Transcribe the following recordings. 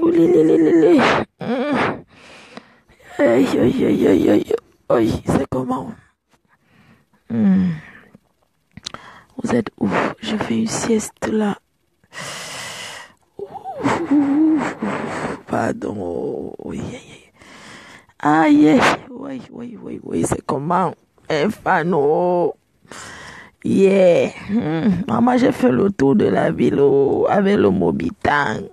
Oulililili. Aïe, aïe, aïe, aïe, aïe. Aïe, c'est comment? Hmm. Vous êtes où? Je fais une sieste là. Pardon. Oui, aïe, aïe. Oui, oui, oui, oui, c'est comment? Infano. Yeah. Maman, j'ai fait le tour de la ville avec le Mobitang.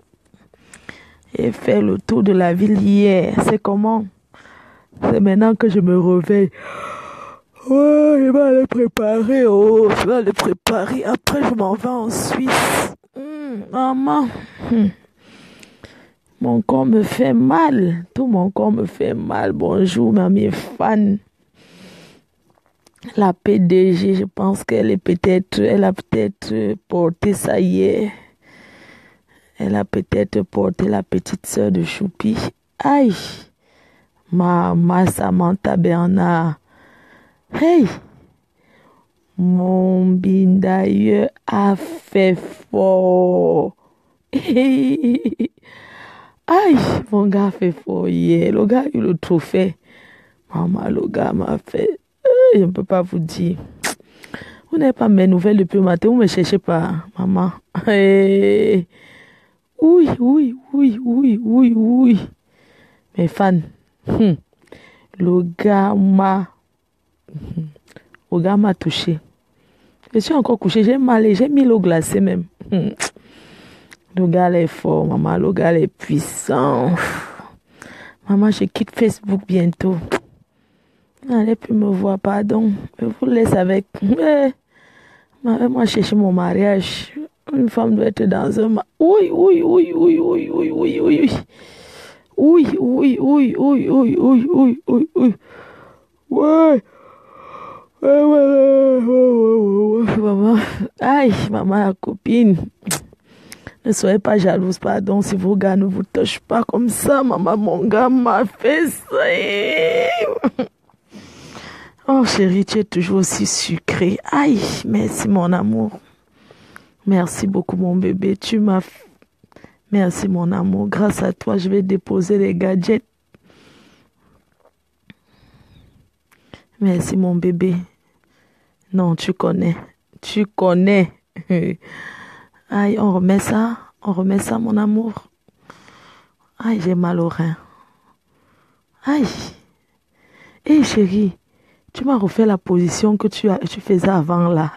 J'ai fait le tour de la ville hier. C'est comment? C'est maintenant que je me réveille. Ouais, je vais aller préparer. Oh, je vais aller préparer. Après, je m'en vais en Suisse. Maman. Mon corps me fait mal. Tout mon corps me fait mal. Bonjour, mamie fan. La PDG, je pense elle a peut-être porté ça hier. Elle a peut-être porté la petite sœur de Choupi. Aïe! Maman Samantha Bernard. Hey! Mon bindaïeux a fait fort. Aïe! Mon gars a fait fort hier. Le gars a eu le trophée. Maman, le gars m'a fait... Je ne peux pas vous dire. Vous n'avez pas mes nouvelles depuis le matin. Vous ne me cherchez pas, maman. Hey. Oui, oui, oui, oui, oui, oui. Mes fans. Le gars m'a touché. Je suis encore couché. J'ai mal et j'ai mis l'eau glacée même. Le gars est fort, maman. Le gars est puissant. Maman, je quitte Facebook bientôt. N'allez plus me voir, pardon. Je vous laisse avec. Moi, chercher mon mariage. Une femme doit être dans un mariage. Oui, oui, oui, oui, oui, oui, oui, oui, oui. Oui, oui, oui, oui, oui, oui, oui, oui, oui. Ouais. Ouais, ouais, ouais, maman. Aïe, maman, la copine. Ne soyez pas jalouse, pardon, si vos gars ne vous touchent pas comme ça. Maman, mon gars m'a fait ça. Oh chérie, tu es toujours aussi sucrée. Aïe, merci mon amour. Merci beaucoup mon bébé. Merci mon amour. Grâce à toi, je vais déposer les gadgets. Merci mon bébé. Non, tu connais. Tu connais. Aïe, on remet ça. On remet ça mon amour. Aïe, j'ai mal au rein. Aïe. Hé chérie, tu m'as refait la position que tu faisais avant là.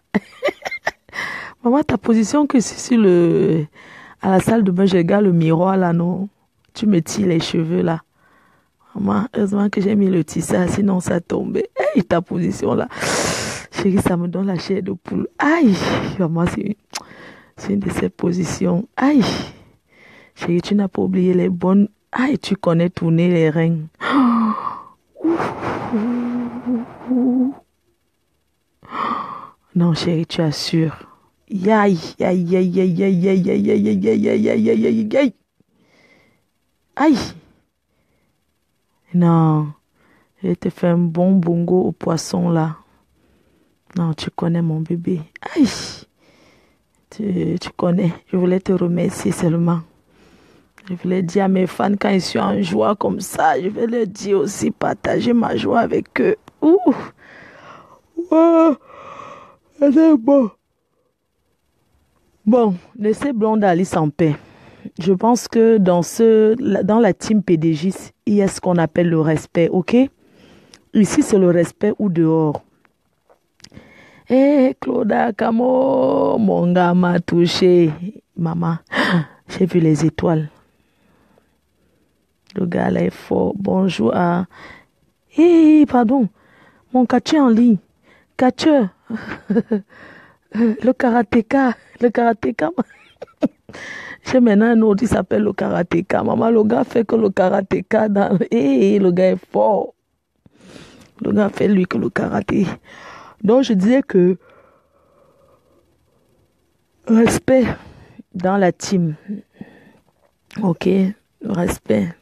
Maman, ta position que c'est à la salle de bain, je regarde le miroir là, non? Tu me tires les cheveux là. Maman, heureusement que j'ai mis le tissage, sinon ça tombait. Hey, ta position là. Chérie, ça me donne la chair de poule. Aïe, maman, c'est une de ces positions. Aïe. Chérie, tu n'as pas oublié les bonnes. Aïe, tu connais tourner les reins. Non, chérie, tu assures. Aïe, aïe, aïe, aïe, aïe, aïe, aïe, aïe, aïe, aïe, aïe, aïe, aïe, aïe, aïe, aïe. Aïe. Non. Je te fais un bon bongo au poisson là. Non, tu connais mon bébé. Aïe. Tu connais. Je voulais te remercier seulement. Je voulais dire à mes fans quand ils sont en joie comme ça, je vais leur dire aussi partager ma joie avec eux. Ouh. Oh. C'est bon. Bon, laissez Blonde Alice en paix. Je pense que dans la team PDJ, il y a ce qu'on appelle le respect, ok? Ici, c'est le respect ou dehors. Eh, Claudia Camo, mon gars m'a touché. Maman, j'ai vu les étoiles. Le gars là est fort. Bonjour à... Hé, pardon. Mon catcheur en ligne. Catcheur. Le karatéka. Le karatéka. J'ai maintenant un autre qui s'appelle le karatéka. Maman, le gars fait que le karatéka dans... Hé, le gars est fort. Le gars fait lui que le karaté. Donc, je disais que... Respect dans la team. Ok, respect.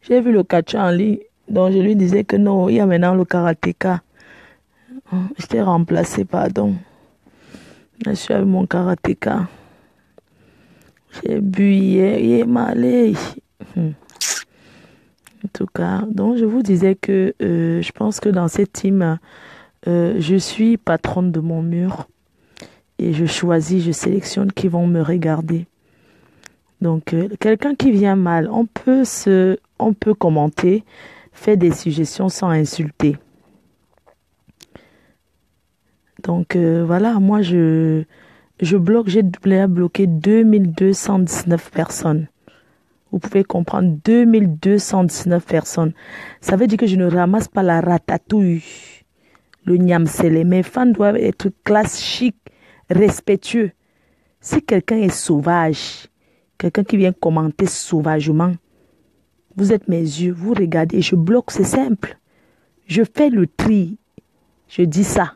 J'ai vu le catcheur en ligne, donc je lui disais que non, il y a maintenant le karatéka. Je t'ai remplacé, pardon. Je suis avec mon karatéka. J'ai bu hier, il est malé. En tout cas, donc je vous disais que je pense que dans cette team, je suis patronne de mon mur et je choisis, je sélectionne qui vont me regarder. Donc, quelqu'un qui vient mal, on peut commenter, faire des suggestions sans insulter. Donc, voilà, moi, j'ai bloqué 2219 personnes. Vous pouvez comprendre, 2219 personnes. Ça veut dire que je ne ramasse pas la ratatouille, le niamsele. Mes fans doivent être classe chic, respectueux. Si quelqu'un est sauvage, quelqu'un qui vient commenter sauvagement, vous êtes mes yeux, vous regardez et je bloque, c'est simple. Je fais le tri, je dis ça.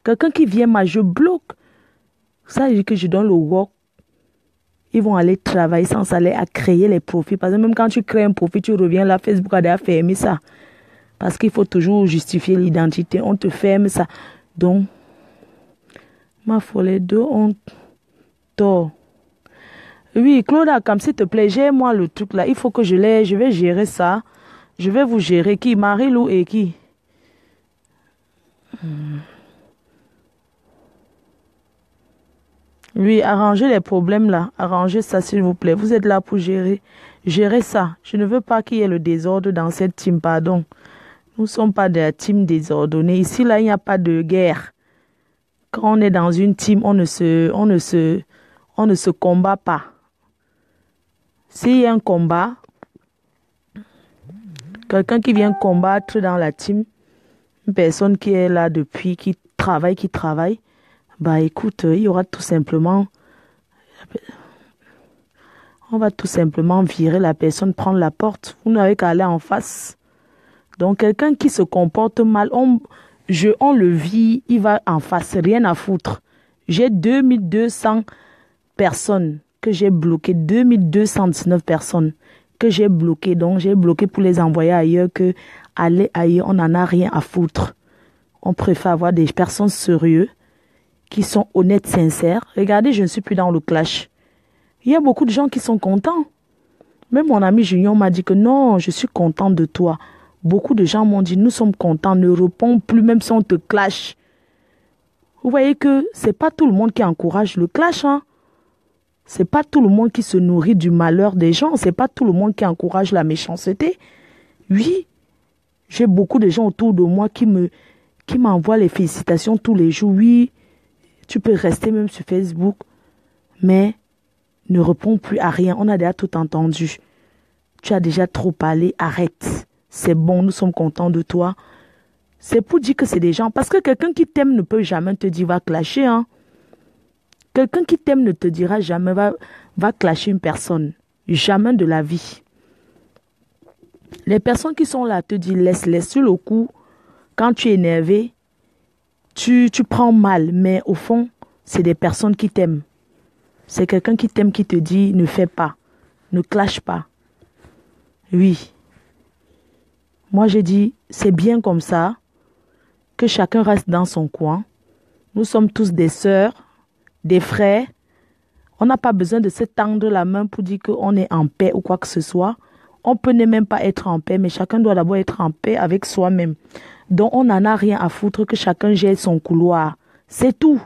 Quelqu'un qui vient mal, je bloque. Ça veut dire que je donne le work. Ils vont aller travailler sans aller à créer les profils. Parce que même quand tu crées un profil, tu reviens là, Facebook a déjà fermé ça. Parce qu'il faut toujours justifier l'identité. On te ferme ça. Donc, ma folie de honte. Oui, Claude, comme s'il te plaît, gère-moi le truc là. Il faut que je vais gérer ça. Je vais vous gérer. Qui? Marie-Lou et qui? Oui, arrangez les problèmes là. Arrangez ça, s'il vous plaît. Vous êtes là pour gérer. Gérer ça. Je ne veux pas qu'il y ait le désordre dans cette team, pardon. Nous ne sommes pas de la team désordonnée. Ici, là, il n'y a pas de guerre. Quand on est dans une team, on ne se combat pas. S'il y a un combat, quelqu'un qui vient combattre dans la team, une personne qui est là depuis, qui travaille, bah écoute, il y aura tout simplement, on va tout simplement virer la personne, prendre la porte. Vous n'avez qu'à aller en face. Donc quelqu'un qui se comporte mal, on le vit, il va en face, rien à foutre. J'ai 2200 personnes que j'ai bloquées, 2219 personnes que j'ai bloquées. Donc j'ai bloqué pour les envoyer ailleurs, que aller ailleurs, on n'en a rien à foutre. On préfère avoir des personnes sérieuses qui sont honnêtes, sincères. Regardez, je ne suis plus dans le clash. Il y a beaucoup de gens qui sont contents. Même mon ami Junior m'a dit que non, je suis content de toi. Beaucoup de gens m'ont dit, nous sommes contents, ne réponds plus, même si on te clash. Vous voyez que c'est pas tout le monde qui encourage le clash, hein. C'est pas tout le monde qui se nourrit du malheur des gens. C'est pas tout le monde qui encourage la méchanceté. Oui, j'ai beaucoup de gens autour de moi qui m'envoient les félicitations tous les jours. Oui, tu peux rester même sur Facebook, mais ne réponds plus à rien. On a déjà tout entendu. Tu as déjà trop parlé, arrête. C'est bon, nous sommes contents de toi. C'est pour dire que c'est des gens. Parce que quelqu'un qui t'aime ne peut jamais te dire va clasher, hein. Quelqu'un qui t'aime ne te dira jamais va clasher une personne. Jamais de la vie. Les personnes qui sont là te disent laisse sur le coup. Quand tu es énervé, tu prends mal. Mais au fond, c'est des personnes qui t'aiment. C'est quelqu'un qui t'aime qui te dit ne fais pas. Ne clash pas. Oui. Moi, j'ai dit c'est bien comme ça. Que chacun reste dans son coin. Nous sommes tous des sœurs, des frères. On n'a pas besoin de se tendre la main pour dire qu'on est en paix ou quoi que ce soit. On peut ne même pas être en paix, mais chacun doit d'abord être en paix avec soi-même. Donc on n'en a rien à foutre que chacun gère son couloir. C'est tout.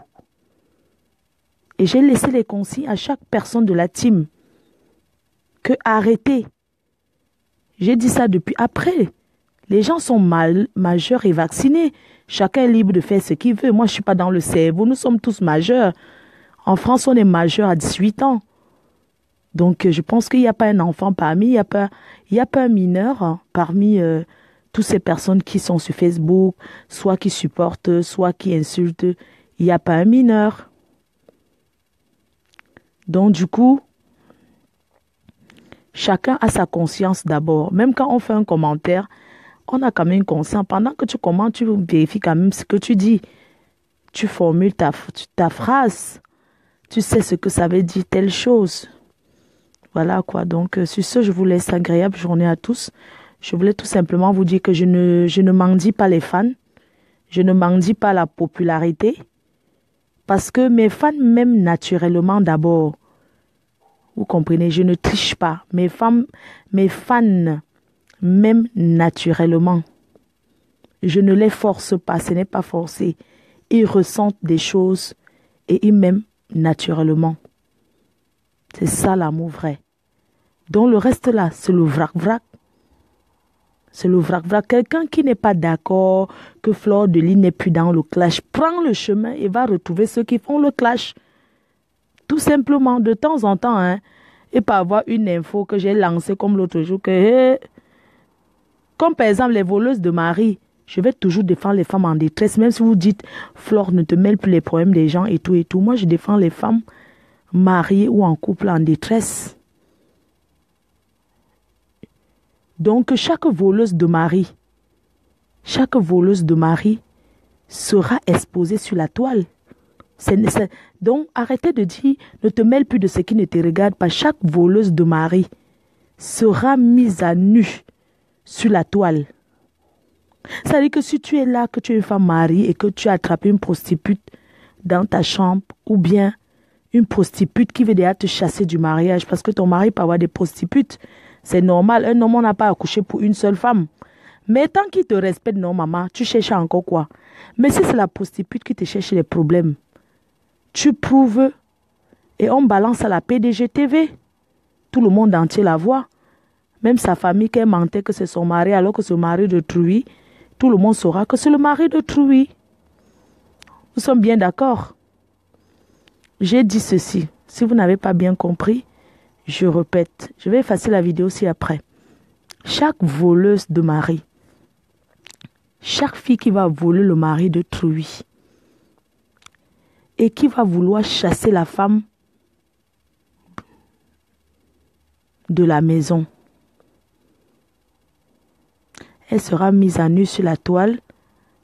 Et j'ai laissé les consignes à chaque personne de la team. Que arrêtez. J'ai dit ça depuis après. Les gens sont majeurs et vaccinés. Chacun est libre de faire ce qu'il veut. Moi, je ne suis pas dans le cerveau. Nous sommes tous majeurs. En France, on est majeur à 18 ans. Donc, je pense qu'il n'y a pas un enfant parmi, il n'y a pas un mineur, hein, parmi toutes ces personnes qui sont sur Facebook, soit qui supportent, soit qui insultent. Il n'y a pas un mineur. Donc, du coup, chacun a sa conscience d'abord. Même quand on fait un commentaire, on a quand même une conscience. Pendant que tu commentes, tu vérifies quand même ce que tu dis. Tu formules ta phrase. Tu sais ce que ça veut dire, telle chose. Voilà quoi. Donc, sur ce, je vous laisse agréable journée à tous. Je voulais tout simplement vous dire que je ne mendie pas les fans. Je ne mendie pas la popularité. Parce que mes fans m'aiment naturellement d'abord. Vous comprenez, je ne triche pas. Mes fans m'aiment naturellement. Je ne les force pas, ce n'est pas forcé. Ils ressentent des choses et ils m'aiment naturellement. C'est ça l'amour vrai. Donc le reste là, c'est le vrac-vrac. C'est le vrac-vrac. Quelqu'un qui n'est pas d'accord que Fleur de Lys n'est plus dans le clash, prend le chemin et va retrouver ceux qui font le clash. Tout simplement, de temps en temps, hein, et pas avoir une info que j'ai lancée comme l'autre jour, comme par exemple les voleuses de mari. Je vais toujours défendre les femmes en détresse, même si vous dites, Flore, ne te mêle plus les problèmes des gens et tout et tout. Moi, je défends les femmes mariées ou en couple en détresse. Donc, chaque voleuse de mari sera exposée sur la toile. Donc, arrêtez de dire, ne te mêle plus de ce qui ne te regarde pas. Chaque voleuse de mari sera mise à nu sur la toile. Ça veut dire que si tu es là, que tu es une femme mariée et que tu as attrapé une prostituée dans ta chambre ou bien une prostituée qui veut déjà te chasser du mariage parce que ton mari peut avoir des prostituées, c'est normal. Un homme, on n'a pas accouché pour une seule femme. Mais tant qu'il te respecte, non maman, tu cherches encore quoi? Mais si c'est la prostituée qui te cherche les problèmes, tu prouves et on balance à la PDG TV. Tout le monde entier la voit. Même sa famille qui mentait que c'est son mari alors que c'est le mari de Trouy. Tout le monde saura que c'est le mari de Trouy. Nous sommes bien d'accord. J'ai dit ceci. Si vous n'avez pas bien compris, je répète. Je vais effacer la vidéo aussi après. Chaque voleuse de mari, chaque fille qui va voler le mari de Trouy et qui va vouloir chasser la femme de la maison, elle sera mise à nu sur la toile,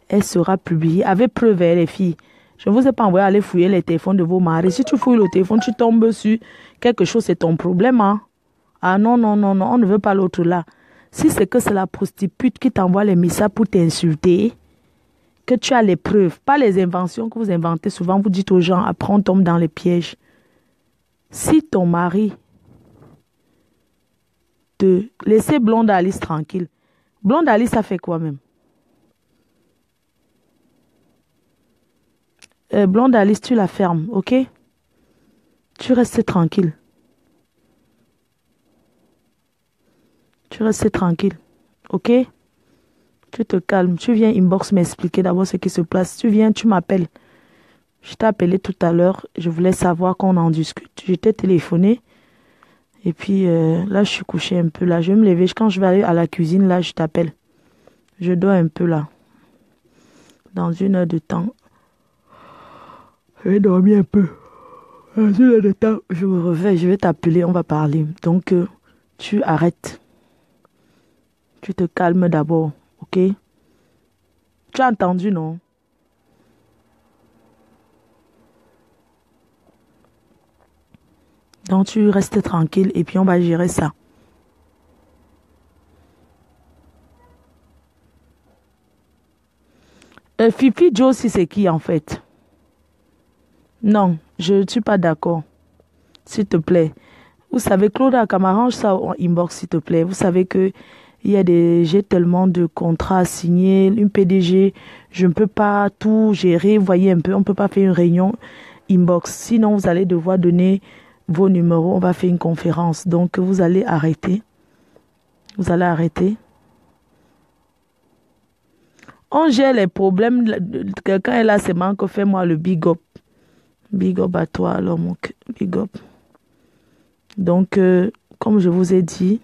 elle sera publiée avec preuve, les filles. Je ne vous ai pas envoyé aller fouiller les téléphones de vos maris. Si tu fouilles le téléphone, tu tombes sur quelque chose, c'est ton problème. Hein? Ah non, non, non, non, on ne veut pas l'autre là. Si c'est que c'est la prostituée qui t'envoie les messages pour t'insulter, que tu as les preuves, pas les inventions que vous inventez souvent, vous dites aux gens, après on tombe dans les pièges. Si ton mari te laisse Blonde Alice tranquille, Blonde Alice, ça fait quoi même? Blonde Alice, tu la fermes, ok? Tu restes tranquille. Tu restes tranquille, ok? Tu te calmes. Tu viens inbox m'expliquer d'abord ce qui se passe. Tu viens, tu m'appelles. Je t'ai appelé tout à l'heure. Je voulais savoir qu'on en discute. Je t'ai téléphoné. Et puis là, je suis couchée un peu là. Je vais me lever. Quand je vais aller à la cuisine, là, je t'appelle. Je dors un peu là. Dans 1 heure de temps. Je vais dormir un peu. Dans 1 heure de temps, je me réveille. Je vais t'appeler. On va parler. Donc, tu arrêtes. Tu te calmes d'abord. Ok? Tu as entendu, non? Donc, tu restes tranquille et puis on va gérer ça. Fifi Joe aussi, c'est qui en fait? Non, je ne suis pas d'accord. S'il te plaît. Vous savez, Claude Camarange, ça en inbox, s'il te plaît. Vous savez que j'ai tellement de contrats à signer. Une PDG, je ne peux pas tout gérer. Vous voyez un peu, on ne peut pas faire une réunion inbox. Sinon, vous allez devoir donner vos numéros. On va faire une conférence. Donc, vous allez arrêter. Vous allez arrêter. On gère les problèmes. Quelqu'un est là, c'est manque. Fais-moi le big up. Big up à toi, alors, mon big up. Donc, comme je vous ai dit,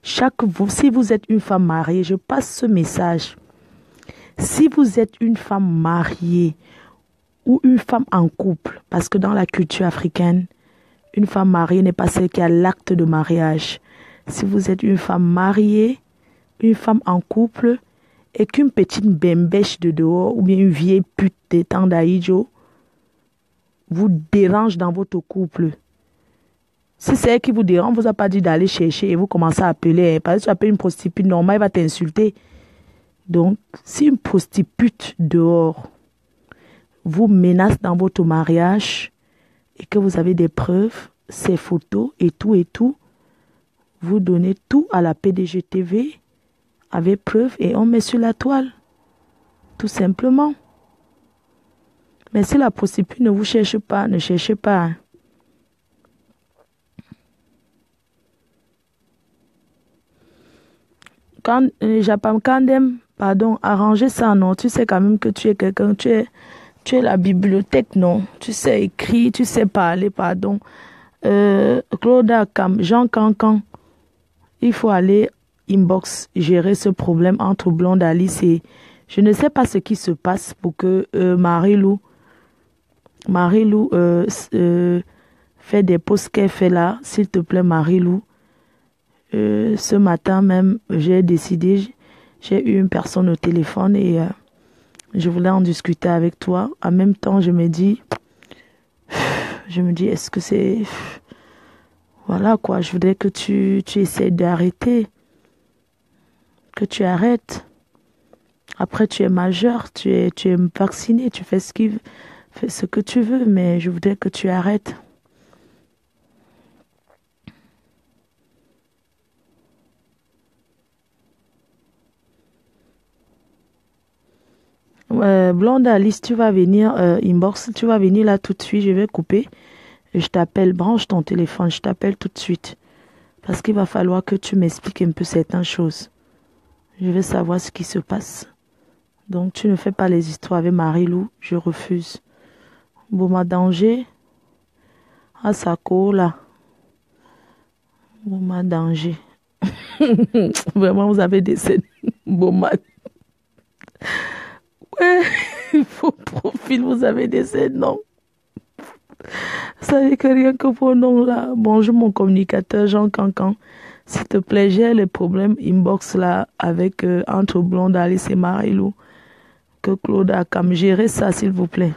si vous êtes une femme mariée, je passe ce message. Si vous êtes une femme mariée ou une femme en couple, parce que dans la culture africaine, une femme mariée n'est pas celle qui a l'acte de mariage. Si vous êtes une femme mariée, une femme en couple, et qu'une petite bembèche de dehors ou bien une vieille pute des temps d'Aïdjo vous dérange dans votre couple. Si c'est elle qui vous dérange, on ne vous a pas dit d'aller chercher et vous commencez à appeler. Parce que tu appelles une prostituée normale, elle va t'insulter. Donc, si une prostituée dehors vous menace dans votre mariage et que vous avez des preuves, ses photos et tout. Vous donnez tout à la PDG TV avec preuve et on met sur la toile. Tout simplement. Mais si la prostituée ne vous cherche pas, ne cherchez pas. Quand Japam Kandem, pardon, arranger ça, non. Tu sais quand même que tu es quelqu'un, tu es la bibliothèque, non. Tu sais écrire, tu sais parler, pardon. Claude Akam, Jean Cancan, il faut aller inbox gérer ce problème entre Blonde Alice et je ne sais pas ce qui se passe pour que Marie-Lou fait des posts qu'elle fait là, s'il te plaît Marie-Lou. Ce matin même, j'ai décidé, j'ai eu une personne au téléphone et je voulais en discuter avec toi. En même temps, je me dis, est-ce que c'est... Voilà quoi, je voudrais que tu essaies d'arrêter. Que tu arrêtes. Après, tu es majeur, tu es vacciné, tu fais ce que tu veux, mais je voudrais que tu arrêtes. Blonde Alice, tu vas venir inbox, tu vas venir là tout de suite, je vais couper. Je t'appelle, branche ton téléphone, je t'appelle tout de suite. Parce qu'il va falloir que tu m'expliques un peu certaines choses. Je veux savoir ce qui se passe. Donc, tu ne fais pas les histoires avec Marie-Lou, je refuse. Boma danger. Asako là. Boma danger. Vraiment, vous avez des scènes. Boma. Ouais, faux profil, vous avez des scènes, non. Ça veut que rien que pour nom là. Bonjour mon communicateur Jean Cancan. S'il te plaît, j'ai le problème inbox là avec entre Blonde Alice et Marie-Lou. Que Claude a comme gérer ça s'il vous plaît.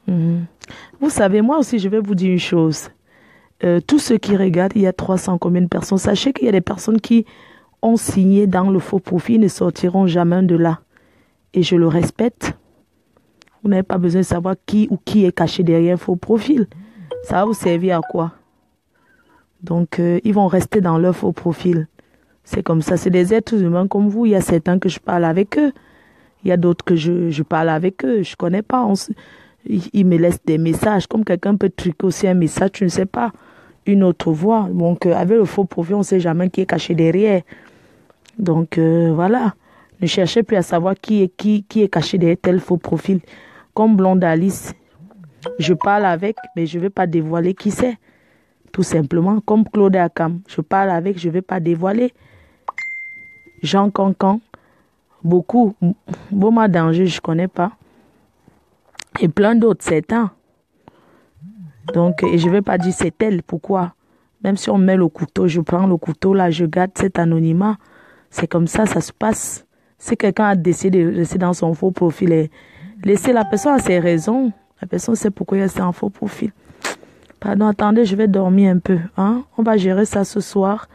Vous savez, moi aussi je vais vous dire une chose. Tous ceux qui regardent, il y a 300 combien de personnes. Sachez qu'il y a des personnes qui ont signé dans le faux profil, ne sortiront jamais de là. Et je le respecte. Vous n'avez pas besoin de savoir qui est caché derrière un faux profil. Ça va vous servir à quoi? Donc, ils vont rester dans leur faux profil. C'est comme ça. C'est des êtres humains comme vous. Il y a certains que je parle avec eux. Il y a d'autres que je parle avec eux. Je ne connais pas. Ils me laissent des messages. Comme quelqu'un peut truquer aussi un message, tu ne sais pas. Une autre voix. Donc, avec le faux profil, on ne sait jamais qui est caché derrière. Donc, voilà. Ne cherchez plus à savoir qui est caché derrière tel faux profil. Comme Blonde Alice, je parle avec, mais je ne vais pas dévoiler qui c'est. Tout simplement, comme Claude Akam, je parle avec, je ne vais pas dévoiler. Jean Cancan, beaucoup. Boma Danger, je ne connais pas. Et plein d'autres, certains. Donc, et je ne vais pas dire c'est elle. Pourquoi? Même si on met le couteau, je prends le couteau, là, je garde cet anonymat. C'est comme ça se passe. Si quelqu'un a décidé de rester dans son faux profil, laissez la personne à ses raisons. La personne sait pourquoi il y a un faux profil. Pardon, attendez, je vais dormir un peu. Hein? On va gérer ça ce soir.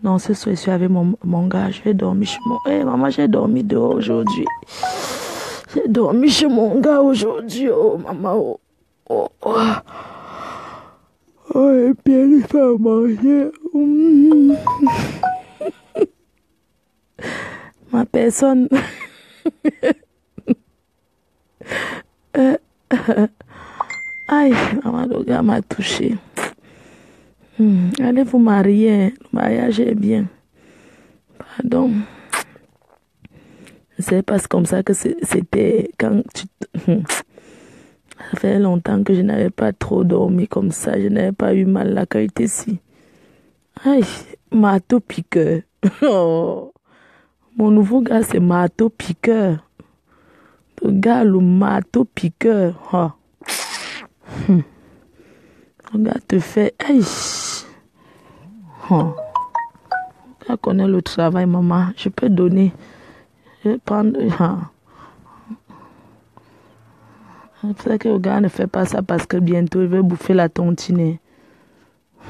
Non, ce soir, je suis avec mon gars. Je vais dormir chez mon... Hey, maman, j'ai dormi dehors aujourd'hui. J'ai dormi chez mon gars aujourd'hui. Oh, maman. Oh, oh, oh. Oh, et bien, il faut manger. Ma personne... Aïe, maman, le gars m'a touché. Allez vous marier. Le mariage est bien. Pardon. C'est pas comme ça que c'était quand tu... Ça fait longtemps que je n'avais pas trop dormi comme ça. Je n'avais pas eu mal la qualité ici. Aïe, marteau piqueur. Oh. Mon nouveau gars, c'est marteau piqueur. Le gars, le marteau piqueur. Oh. Le gars te fait... Aïe. Oh. Le gars connaît le travail, maman. Je peux donner. Je vais prendre... C'est ça que le gars ne fait pas ça parce que bientôt il veut bouffer la tontine.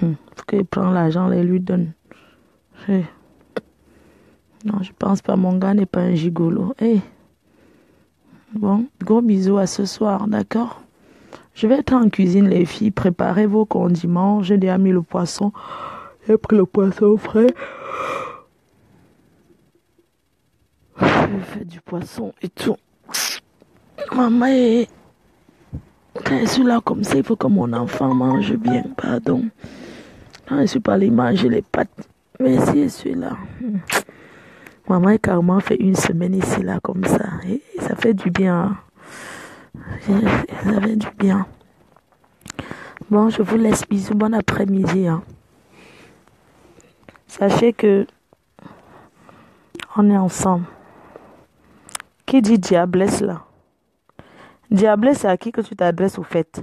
Il faut qu'il prenne l'argent et lui donne. Hey. Non, je pense pas. Mon gars n'est pas un gigolo. Hey. Bon, gros bisous à ce soir, d'accord? Je vais être en cuisine, les filles. Préparez vos condiments. J'ai déjà mis le poisson. J'ai pris le poisson frais. Je fais du poisson et tout. Maman, quand je suis là comme ça, il faut que mon enfant mange bien. Pardon. Quand je suis pas allée manger les pâtes. Mais si je suis là. Maman est carrément fait une semaine ici, là, comme ça. Et ça fait du bien. Ça fait du bien. Bon, je vous laisse. Bisous. Bon après-midi. Sachez que on est ensemble. Qui dit diablesse là? Diablesse, c'est à qui que tu t'adresses au fait?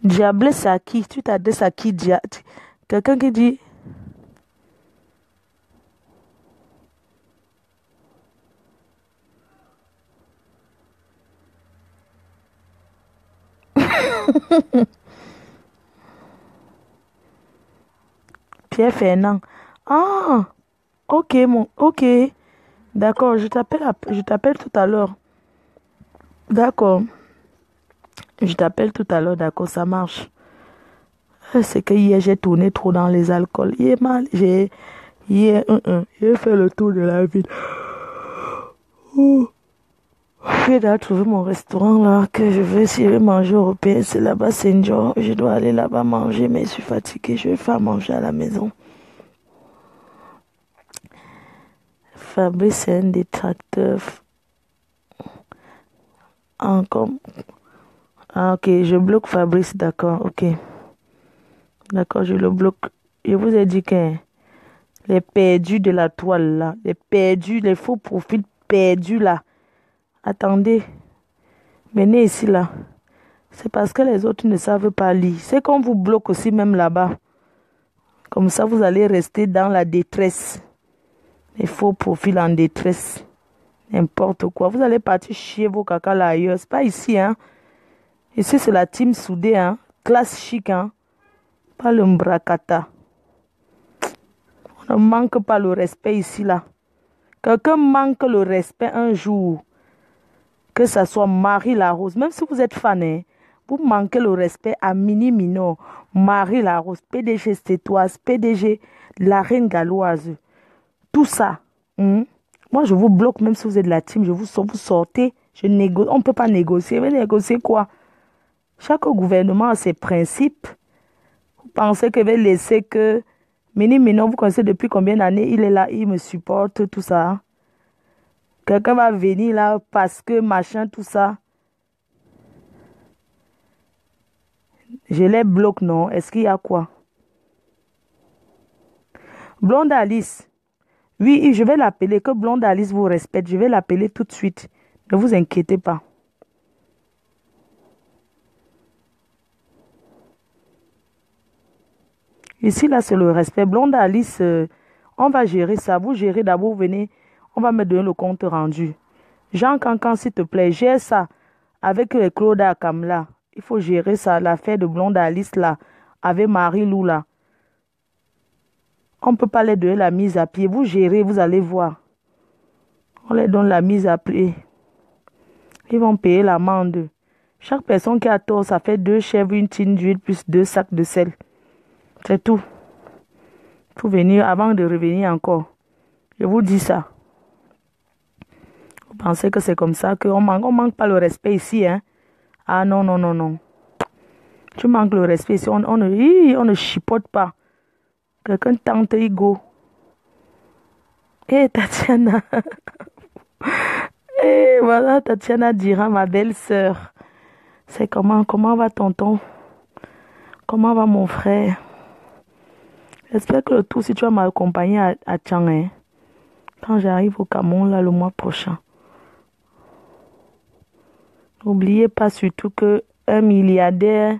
Diablesse, c'est à qui? Tu t'adresses à qui? Quelqu'un qui dit... Pierre Fernand. Ah, ok, ok. D'accord, je t'appelle tout à l'heure. D'accord. Je t'appelle tout à l'heure, d'accord, ça marche. C'est que hier, j'ai tourné trop dans les alcools. J'ai fait le tour de la ville. J'ai déjà trouvé mon restaurant là, que je veux, si je veux manger européen, c'est là-bas, Saint-Jean. Je dois aller là-bas manger, mais je suis fatiguée, je vais faire manger à la maison. Fabrice, c'est un détracteur. Encore. Ah, ok, je bloque Fabrice, d'accord, ok. D'accord, je le bloque. Je vous ai dit que les perdus de la toile là, les perdus, les faux profils perdus là. Attendez, venez ici là. C'est parce que les autres ne savent pas lire. C'est qu'on vous bloque aussi même là-bas. Comme ça, vous allez rester dans la détresse. Les faux profils en détresse. N'importe quoi. Vous allez partir chier vos caca là ailleurs. C'est pas ici, hein. Ici, c'est la team soudée, hein. Classe chic, hein. Pas le mbracata. On ne manque pas le respect ici, là. Quelqu'un manque le respect un jour. Que ça soit Marie Larose. Même si vous êtes fan, hein, vous manquez le respect à Mini Minor. Marie Larose, PDG Stétoise, PDG La Reine Galloise. Tout ça. Moi, je vous bloque, même si vous êtes de la team. Vous sortez. On ne peut pas négocier. Mais négocier quoi? Chaque gouvernement a ses principes. Vous pensez que vous allez laisser que... Mini Minor, vous connaissez depuis combien d'années il est là, il me supporte, tout ça. Quelqu'un va venir là parce que machin, tout ça. Je les bloque, non? Est-ce qu'il y a quoi? Blonde Alice. Oui, je vais l'appeler. Que Blonde Alice vous respecte. Je vais l'appeler tout de suite. Ne vous inquiétez pas. Ici, là, c'est le respect. Blonde Alice, on va gérer ça. Vous gérez d'abord, vous venez. On va me donner le compte rendu. Jean Cancan, s'il te plaît, gère ça avec Claude Akam là. Il faut gérer ça, l'affaire de Blonde Alice là, avec Marie-Lou là. On ne peut pas les donner la mise à pied. Vous gérez, vous allez voir. On les donne la mise à pied. Ils vont payer l'amende. Chaque personne qui a tort, ça fait 2 chèvres, une tine d'huile, plus 2 sacs de sel. C'est tout. Il faut venir avant de revenir encore. Je vous dis ça. Vous pensez que c'est comme ça qu'on manque pas le respect ici, hein? Ah non, non, non, non. Tu manques le respect ici. On ne chipote pas. Quelqu'un tente Igo. Tatiana. Voilà, Tatiana dira, ma belle-sœur. C'est comment va tonton? Comment va mon frère? J'espère que le tour, si tu vas m'accompagner à Tchang, hein, quand j'arrive au Cameroun, là, le mois prochain. N'oubliez pas surtout que un milliardaire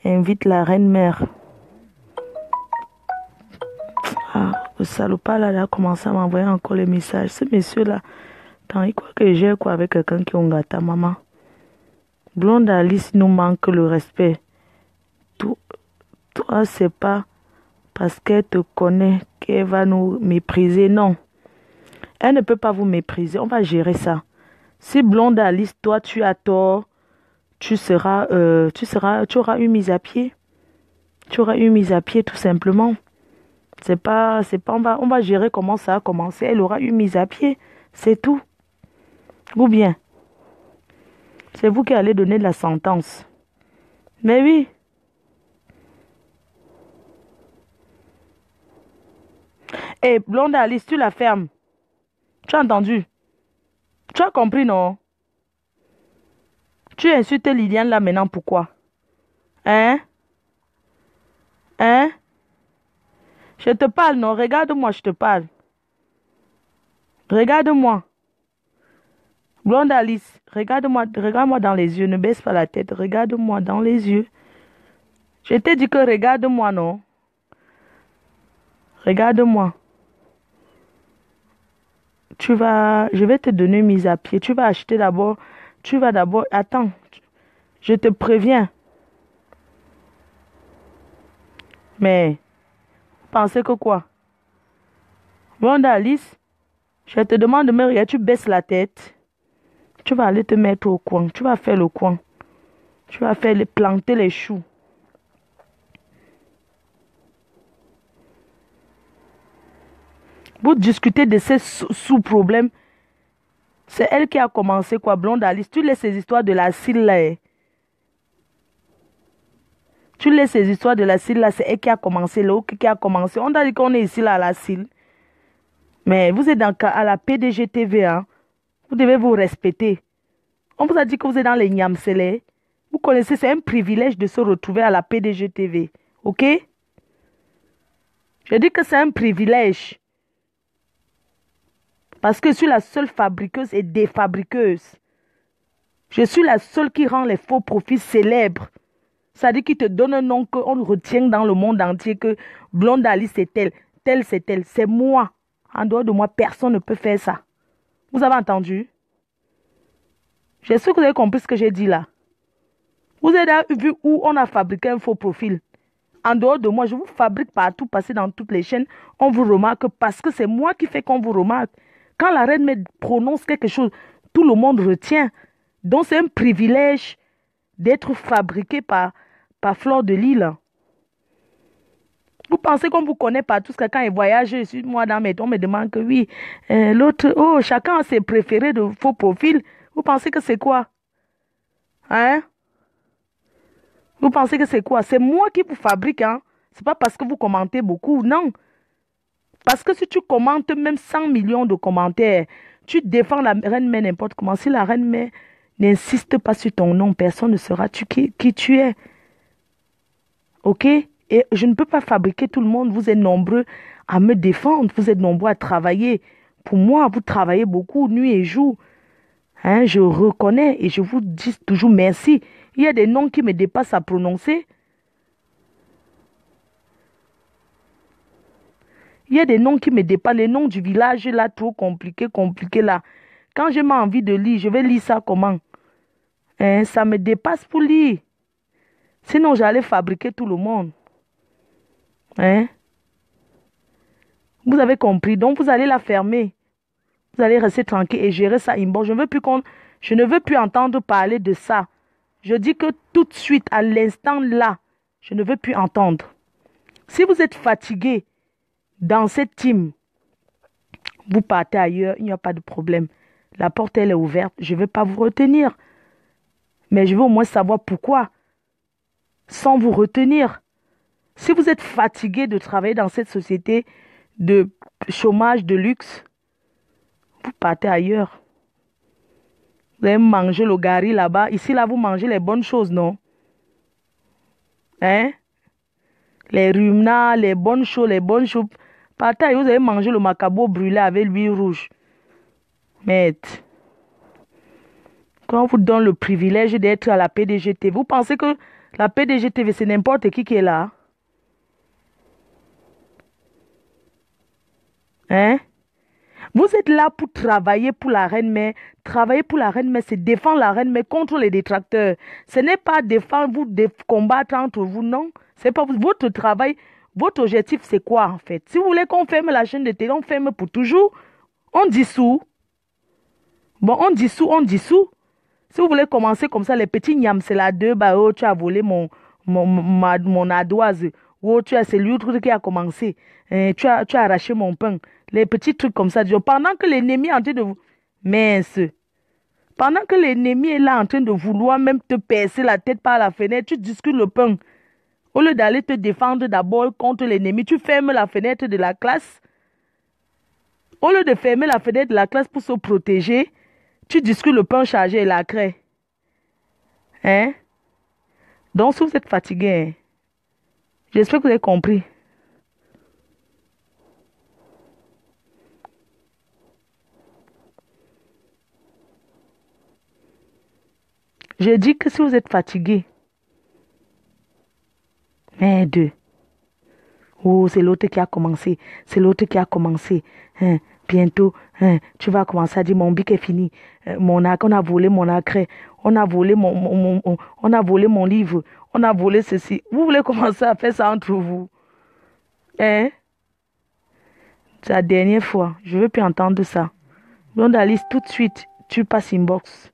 invite la reine-mère. Le salopard là a commencé à m'envoyer encore les messages. Ce monsieur-là, il croit que j'ai quoi avec quelqu'un qui a ta maman. Blonde Alice nous manque le respect. Toi, c'est pas parce qu'elle te connaît qu'elle va nous mépriser, non. Elle ne peut pas vous mépriser. On va gérer ça. Si Blonde Alice, toi, tu as tort, tu auras une mise à pied. Tu auras une mise à pied, tout simplement. On va gérer comment ça a commencé. Elle aura une mise à pied. C'est tout. Ou bien, c'est vous qui allez donner la sentence. Mais oui. Et Blonde Alice, tu la fermes. Tu as entendu? Tu as compris, non? Tu insultes Liliane là maintenant, pourquoi? Hein? Hein? Je te parle, non? Regarde-moi, je te parle. Regarde-moi. Blonde Alice, regarde-moi dans les yeux, ne baisse pas la tête, regarde-moi dans les yeux. Je t'ai dit que regarde-moi, non? Regarde-moi. Je vais te donner mise à pied. Tu vas d'abord, attends, je te préviens. Mais, pensez que quoi? Blonde Alice, je te demande de me regarder, tu baisses la tête. Tu vas aller te mettre au coin. Tu vas faire le coin. Tu vas planter les choux. Vous discutez de ces sous-problèmes. C'est elle qui a commencé, quoi, Blonde Alice. Tu laisses ces histoires de la cile là. Tu laisses ces histoires de la cile là. C'est elle qui a commencé, l'autre qui a commencé. On a dit qu'on est ici là à la cile. Mais vous êtes à la PDG TV, hein. Vous devez vous respecter. On vous a dit que vous êtes dans les Niamselé. Vous connaissez, c'est un privilège de se retrouver à la PDG TV. Ok? Je dis que c'est un privilège. Parce que je suis la seule fabriqueuse et défabriqueuse. Je suis la seule qui rend les faux profils célèbres. C'est-à-dire qui te donne un nom qu'on retient dans le monde entier que Blonde Alice c'est elle, telle c'est elle. C'est moi. En dehors de moi, personne ne peut faire ça. Vous avez entendu? J'espère que vous avez compris ce que j'ai dit là. Vous avez vu où on a fabriqué un faux profil. En dehors de moi, je vous fabrique partout, passez dans toutes les chaînes. On vous remarque parce que c'est moi qui fais qu'on vous remarque. Quand la reine me prononce quelque chose, tout le monde retient. Donc c'est un privilège d'être fabriqué par Fleur de Lille. Vous pensez qu'on vous connaît partout, parce que quand il voyage, moi dans mes on me demande que oui, l'autre, chacun a ses préférés de faux profils. Vous pensez que c'est quoi? Hein? Vous pensez que c'est quoi? C'est moi qui vous fabrique, hein? C'est pas parce que vous commentez beaucoup, non. Parce que si tu commentes même 100 millions de commentaires, tu défends la reine mère n'importe comment. Si la reine mère n'insiste pas sur ton nom, personne ne saura qui tu es. Ok? Et je ne peux pas fabriquer tout le monde. Vous êtes nombreux à me défendre. Vous êtes nombreux à travailler. Pour moi, vous travaillez beaucoup, nuit et jour. Hein, je reconnais et je vous dis toujours merci. Il y a des noms qui me dépassent à prononcer. Il y a des noms qui me dépassent. Les noms du village, là, trop compliqué là. Quand j'ai envie de lire, je vais lire ça comment? Hein, ça me dépasse pour lire. Sinon, j'allais fabriquer tout le monde. Hein? Vous avez compris. Donc, vous allez la fermer. Vous allez rester tranquille et gérer ça inbox. Je ne veux plus entendre parler de ça. Je dis que tout de suite, à l'instant là, je ne veux plus entendre. Si vous êtes fatigué dans cette team, vous partez ailleurs, il n'y a pas de problème. La porte, elle est ouverte. Je ne vais pas vous retenir. Mais je veux au moins savoir pourquoi. Sans vous retenir. Si vous êtes fatigué de travailler dans cette société de chômage de luxe, vous partez ailleurs. Vous allez manger le gari là-bas. Ici, là, vous mangez les bonnes choses, non? Hein? Les rumnas, les bonnes choses, Partez ailleurs, vous allez manger le macabo brûlé avec l'huile rouge. Mais quand on vous donne le privilège d'être à la PDG-TV, vous pensez que la PDG-TV, c'est n'importe qui est là? Hein? Vous êtes là pour travailler pour la reine mère. Travailler pour la reine mère, c'est défendre la reine mère contre les détracteurs. Ce n'est pas défendre vous, combattre entre vous, non. C'est pas votre travail. Votre objectif, c'est quoi en fait? Si vous voulez qu'on ferme la chaîne de télé, on ferme pour toujours. On dissout. Bon, on dissout, on dissout. Si vous voulez commencer comme ça, les petits niams, c'est la 2, bah, oh, tu as volé mon ardoise. Oh, c'est lui qui a commencé. Tu as arraché mon pain. Les petits trucs comme ça. Pendant que l'ennemi est en train de vous... Mince. Pendant que l'ennemi est là en train de vouloir même te percer la tête par la fenêtre, tu discutes le pain. Au lieu d'aller te défendre d'abord contre l'ennemi, tu fermes la fenêtre de la classe. Au lieu de fermer la fenêtre de la classe pour se protéger, tu discutes le pain chargé et la craie. Hein? Donc, si vous êtes fatigué, hein, j'espère que vous avez compris. Je dis que si vous êtes fatigué, deux. Oh, c'est l'autre qui a commencé. C'est l'autre qui a commencé. Bientôt, tu vas commencer à dire mon bic est fini. On a volé mon accré. On a volé on a volé mon livre. On a volé ceci. Vous voulez commencer à faire ça entre vous? Hein? C'est la dernière fois. Je ne veux plus entendre ça. Donc, Alice, tout de suite, tu passes inbox.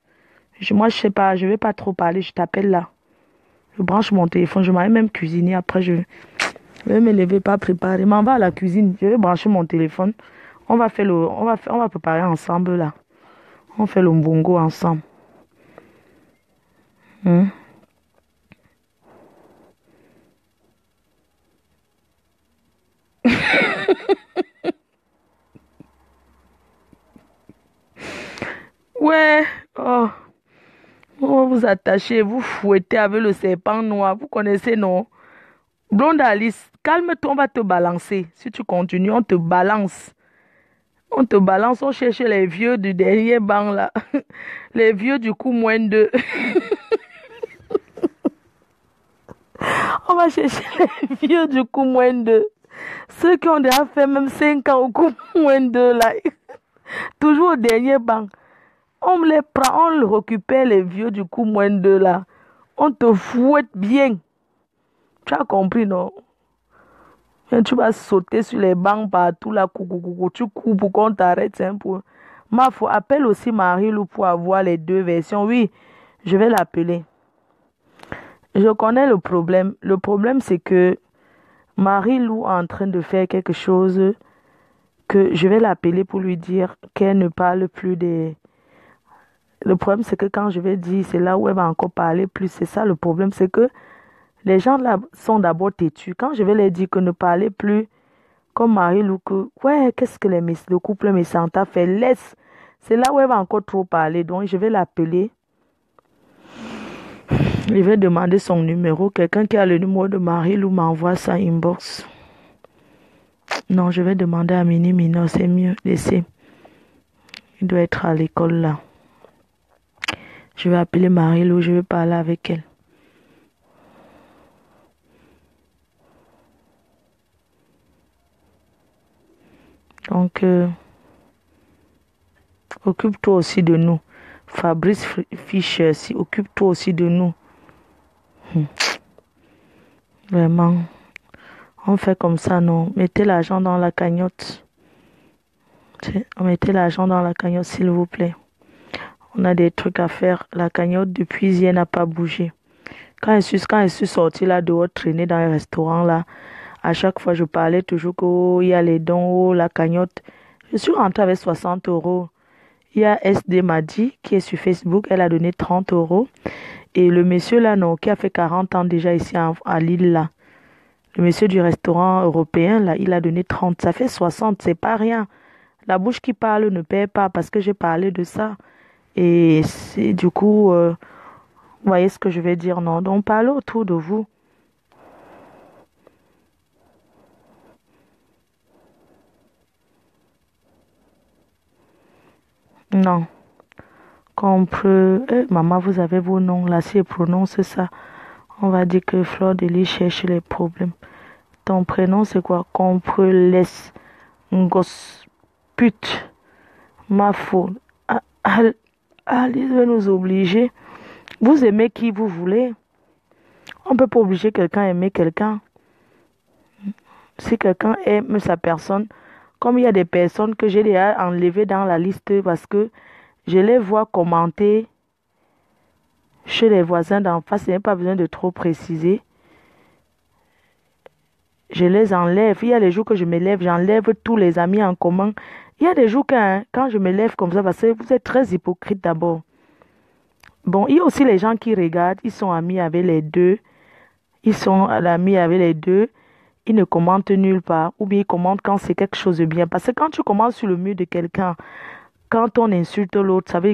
Moi, je sais pas, je vais pas trop parler. Je t'appelle là. Je branche mon téléphone. Je m'avais même cuisiné. Après, je vais me lever, pas préparer. M'en va à la cuisine. Je vais brancher mon téléphone. On va préparer ensemble là. On fait le mbongo ensemble. Ouais. Oh. On va vous attacher, vous fouettez avec le serpent noir. Vous connaissez, non? Blonde Alice, calme-toi, on va te balancer. Si tu continues, on te balance. On te balance, on cherche les vieux du dernier banc là. Les vieux du coup moins 2. On va chercher les vieux du coup moins 2. Ceux qui ont déjà fait même 5 ans au coup moins 2 là. Toujours au dernier banc. On les prend, on récupère les vieux du coup moins 2 là. On te fouette bien. Tu as compris, non? Et tu vas sauter sur les bancs partout là, coucou, tu cours pour qu'on t'arrête, c'est un peu. Ma foi, appelle aussi Marie-Lou pour avoir les 2 versions. Oui, je vais l'appeler. Je connais le problème. Le problème, c'est que Marie-Lou est en train de faire quelque chose que je vais l'appeler pour lui dire qu'elle ne parle plus des... Le problème, c'est que quand je vais dire, c'est là où elle va encore parler plus. C'est ça le problème, c'est que les gens là sont d'abord têtus. Quand je vais leur dire que ne parlez plus comme Marie-Lou, que ouais, qu'est-ce que le couple Messanta fait, laisse. C'est là où elle va encore trop parler. Donc, je vais l'appeler. Je vais demander son numéro. Quelqu'un qui a le numéro de Marie-Lou m'envoie ça inbox. Non, je vais demander à Mini Mino, c'est mieux. Laissez. Il doit être à l'école là. Je vais appeler Marie-Lou, je vais parler avec elle. Donc, occupe-toi aussi de nous. Fabrice Fischer, si occupe-toi aussi de nous. Vraiment. On fait comme ça, non? Mettez l'argent dans la cagnotte. Mettez l'argent dans la cagnotte, s'il vous plaît. On a des trucs à faire. La cagnotte, depuis hier, n'a pas bougé. Quand je suis sortie là dehors, traîner dans les restaurants là, à chaque fois, je parlais toujours qu'il y a les dons, la cagnotte. Je suis rentrée avec 60 euros. Il y a SD Madi qui est sur Facebook, elle a donné 30 euros. Et le monsieur là, non, qui a fait 40 ans déjà ici à Lille là, le monsieur du restaurant européen là, il a donné 30. Ça fait 60, c'est pas rien. La bouche qui parle ne paie pas parce que j'ai parlé de ça. Et c'est du coup, vous voyez ce que je vais dire, non? Donc parlez autour de vous. Non. Maman, vous avez vos noms là, si elle prononce ça, on va dire que Fleur de Lys cherche les problèmes. Ton prénom c'est quoi? Comprelès, Ngos, pute, ma faute. Alice va nous obliger. Vous aimez qui vous voulez. On ne peut pas obliger quelqu'un à aimer quelqu'un. Si quelqu'un aime sa personne, Comme il y a des personnes que j'ai déjà enlevées dans la liste parce que je les vois commenter chez les voisins d'en face, il n'y a pas besoin de trop préciser. Je les enlève. Il y a les jours que je me lève, j'enlève tous les amis en commun. Il y a des jours quand je me lève comme ça, parce que vous êtes très hypocrite d'abord. Bon, il y a aussi les gens qui regardent, ils sont amis avec les deux, ils sont amis avec les deux, ils ne commentent nulle part, ou bien ils commentent quand c'est quelque chose de bien. Parce que quand tu commentes sur le mur de quelqu'un, quand on insulte l'autre, ça veut